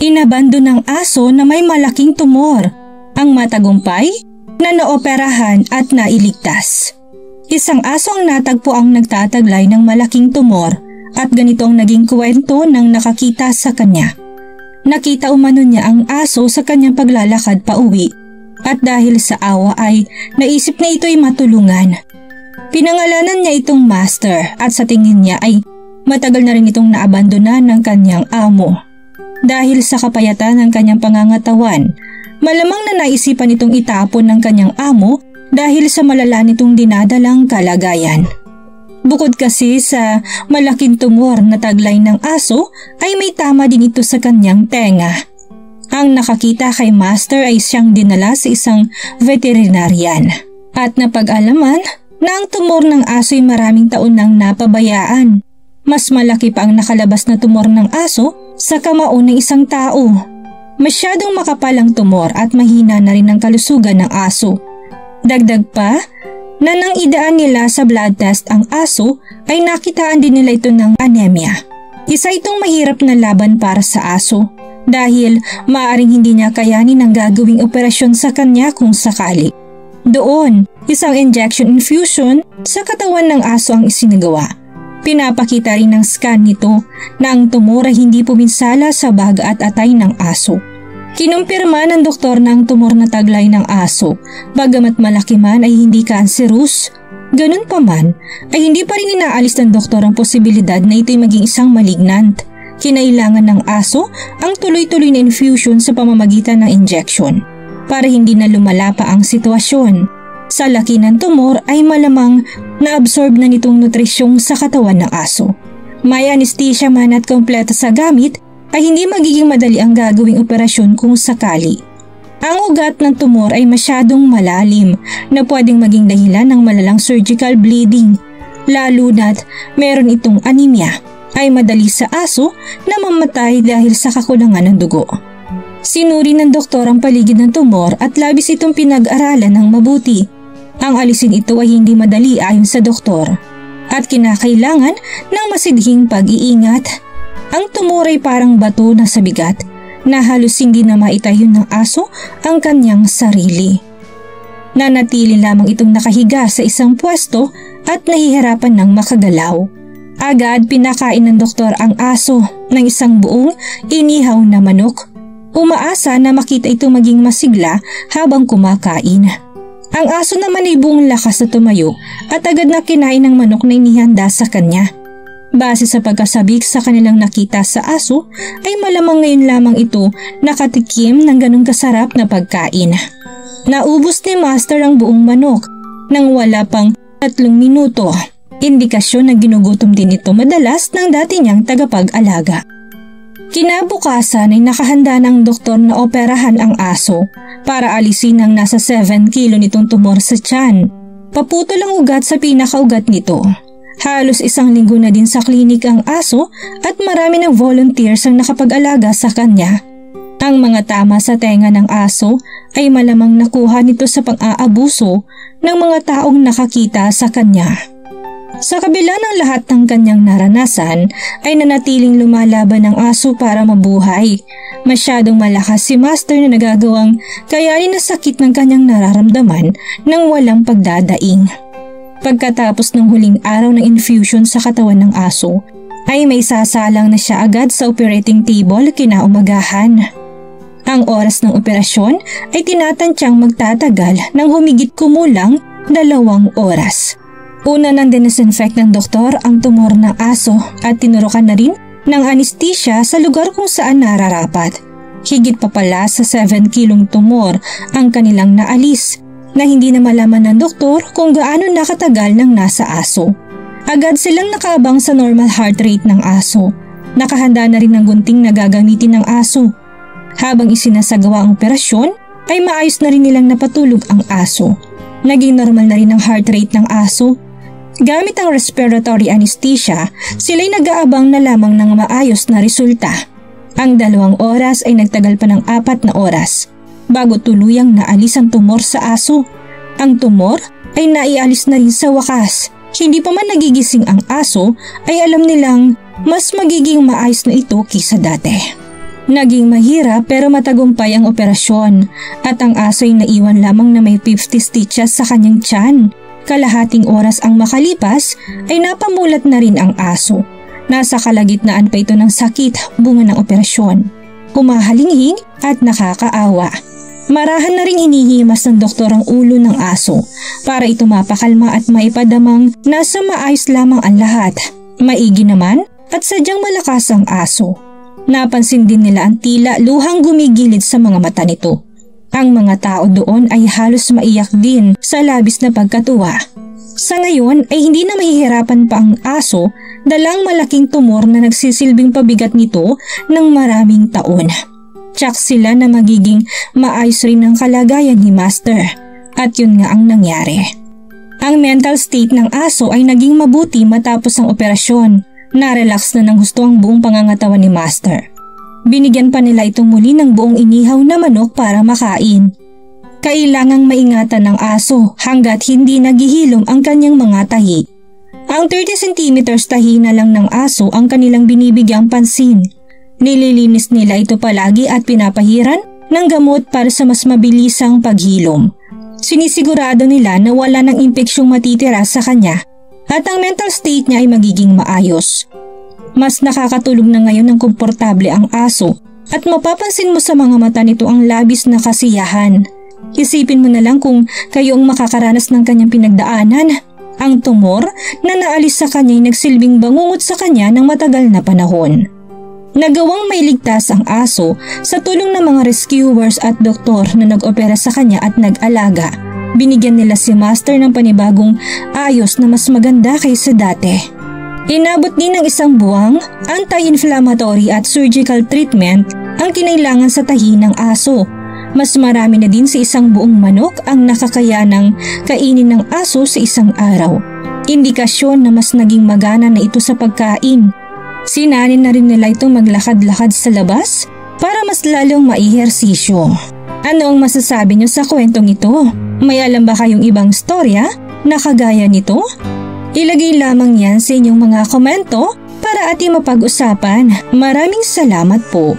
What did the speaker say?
Inabando ng aso na may malaking tumor ang matagumpay na naoperahan at nailigtas. Isang aso ang natagpo ang nagtataglay ng malaking tumor at ganito ang naging kwento ng nakakita sa kanya. Nakita umano niya ang aso sa kanyang paglalakad pa uwi at dahil sa awa ay naisip na ito'y matulungan. Pinangalanan niya itong Master at sa tingin niya ay matagal na rin itong naabandona ng kanyang amo. Dahil sa kapayatan ng kanyang pangangatawan, malamang na naisipan itong itapon ng kanyang amo dahil sa malala nitong dinadalang kalagayan. Bukod kasi sa malaking tumor na taglay ng aso ay may tama din ito sa kanyang tenga. Ang nakakita kay Master ay siyang dinala sa isang veterinarian at napag-alaman na ang tumor ng aso ay maraming taon nang napabayaan. Mas malaki pa ang nakalabas na tumor ng aso sa kamao ng isang tao. Masyadong makapal ang tumor at mahina na rin ang kalusugan ng aso. Dagdag pa na nang idaan nila sa blood test ang aso ay nakitaan din nila ito ng anemia. Isa itong mahirap na laban para sa aso dahil maaaring hindi niya kayanin ang gagawing operasyon sa kanya kung sakali. Doon, isang injection infusion sa katawan ng aso ang isinagawa. Pinapakita rin ng scan nito na ang tumor ay hindi puminsala sa baga at atay ng aso. Kinumpirma ng doktor na ang tumor na taglay ng aso, bagamat malaki man ay hindi cancerous. Ganun pa man, ay hindi pa rin inaalis ng doktor ang posibilidad na ito'y maging isang malignant. Kinailangan ng aso ang tuloy-tuloy na infusion sa pamamagitan ng injection para hindi na lumala pa ang sitwasyon. Sa laki ng tumor ay malamang na-absorb na nitong nutrisyong sa katawan ng aso. May anesthesia man at kompleto sa gamit ay hindi magiging madali ang gagawing operasyon kung sakali. Ang ugat ng tumor ay masyadong malalim na pwedeng maging dahilan ng malalang surgical bleeding. Lalo na't meron itong anemia ay madali sa aso na mamatay dahil sa kakulangan ng dugo. Sinuri ng doktor ang paligid ng tumor at labis itong pinag-aralan ng mabuti. Ang alisin ito ay hindi madali ayon sa doktor at kinakailangan ng masidhing pag-iingat. Ang tumor ay parang bato na sa bigat na halos hindi na maitayo ng aso ang kanyang sarili. Nanatili lamang itong nakahiga sa isang pwesto at nahihirapan ng makagalaw. Agad pinakain ng doktor ang aso ng isang buong inihaw na manok. Umaasa na makita itong maging masigla habang kumakain. Ang aso naman ay buong lakas na tumayo at agad na kinain ng manok na inihanda sa kanya. Base sa pagkasabik sa kanilang nakita sa aso ay malamang ngayon lamang ito nakatikim ng ganong kasarap na pagkain. Naubos ni Master ang buong manok nang wala pang 3 minuto. Indikasyon na ginugutom din ito madalas ng dati niyang tagapag-alaga. Kinabukasan ay nakahanda ng doktor na operahan ang aso para alisin ang nasa 7 kilo nitong tumor sa tiyan. Paputol ang ugat sa pinakaugat nito. Halos 1 linggo na din sa klinik ang aso at marami ng volunteers ang nakapag-alaga sa kanya. Ang mga tama sa tenga ng aso ay malamang nakuha nito sa pang-aabuso ng mga taong nakakita sa kanya. Sa kabila ng lahat ng kanyang naranasan ay nanatiling lumalaban ang aso para mabuhay. Masyadong malakas si Master na nagagawang kayanin ang sakit ng kanyang nararamdaman nang walang pagdadaing. Pagkatapos ng huling araw ng infusion sa katawan ng aso, ay may sasalang na siya agad sa operating table kinaumagahan. Ang oras ng operasyon ay tinatansyang magtatagal ng humigit kumulang 2 oras. Una nang dinisinfect ng doktor ang tumor ng aso at tinurukan na rin ng anesthesia sa lugar kung saan nararapat. Higit pa pala sa 7 kilong tumor ang kanilang naalis na hindi na malaman ng doktor kung gaano nakatagal nang nasa aso. Agad silang nakaabang sa normal heart rate ng aso. Nakahanda na rin ng gunting na gagamitin ng aso. Habang isinasagawa ang operasyon ay maayos na rin nilang napatulog ang aso. Naging normal na rin ang heart rate ng aso. Gamit ang respiratory anesthesia, sila'y nag-aabang na lamang ng maayos na resulta. Ang 2 oras ay nagtagal pa ng 4 na oras bago tuluyang naalis ang tumor sa aso. Ang tumor ay naialis na rin sa wakas. Hindi pa man nagigising ang aso ay alam nilang mas magiging maayos na ito kaysa dati. Naging mahirap pero matagumpay ang operasyon at ang aso ay naiwan lamang na may 50 stitches sa kanyang tiyan. Kalahating oras ang makalipas ay napamulat na rin ang aso. Nasa kalagitnaan pa ito ng sakit bunga ng operasyon. Humahalinghing at nakakaawa. Marahan na rin hinihimas ng doktor ang ulo ng aso para ito mapakalma at maipadamang nasa maayos lamang ang lahat. Maigi naman at sadyang malakas ang aso. Napansin din nila ang tila luhang gumigilid sa mga mata nito. Ang mga tao doon ay halos maiyak din sa labis na pagkatuwa. Sa ngayon ay hindi na mahihirapan pa ang aso dalang malaking tumor na nagsisilbing pabigat nito ng maraming taon. Tsak sila na magiging maayos rin ang kalagayan ni Master at yun nga ang nangyari. Ang mental state ng aso ay naging mabuti matapos ang operasyon. Narelax na ng husto ang buong pangangatawan ni Master. Binigyan pa nila itong muli ng buong inihaw na manok para makain. Kailangang maingatan ng aso hanggat hindi naghihilom ang kanyang mga tahi. Ang 30 cm tahi na lang ng aso ang kanilang binibigyang pansin. Nililinis nila ito palagi at pinapahiran ng gamot para sa mas mabilisang paghilom. Sinisigurado nila na wala ng impeksyong matitira sa kanya at ang mental state niya ay magiging maayos. Mas nakakatulog na ngayon ng komportable ang aso at mapapansin mo sa mga mata nito ang labis na kasiyahan. Isipin mo na lang kung kayo ang makakaranas ng kanyang pinagdaanan. Ang tumor na naalis sa kanya ay nagsilbing bangungot sa kanya ng matagal na panahon. Nagawang mailigtas ang aso sa tulong ng mga rescuers at doktor na nag-opera sa kanya at nag-alaga. Binigyan nila si Master ng panibagong ayos na mas maganda kaysa dati. Inabot din ng 1 buwang anti-inflammatory at surgical treatment ang kinailangan sa tahi ng aso. Mas marami na din sa 1 buong manok ang nakakayanang kainin ng aso sa 1 araw. Indikasyon na mas naging magana na ito sa pagkain. Sinanin na rin nila itong maglakad-lakad sa labas para mas lalong maihersisyo. Ano ang masasabi niyo sa kwentong ito? May alam ba kayong ibang storya na kagaya nito? Ilagay lamang yan sa inyong mga komento para ating mapag-usapan. Maraming salamat po.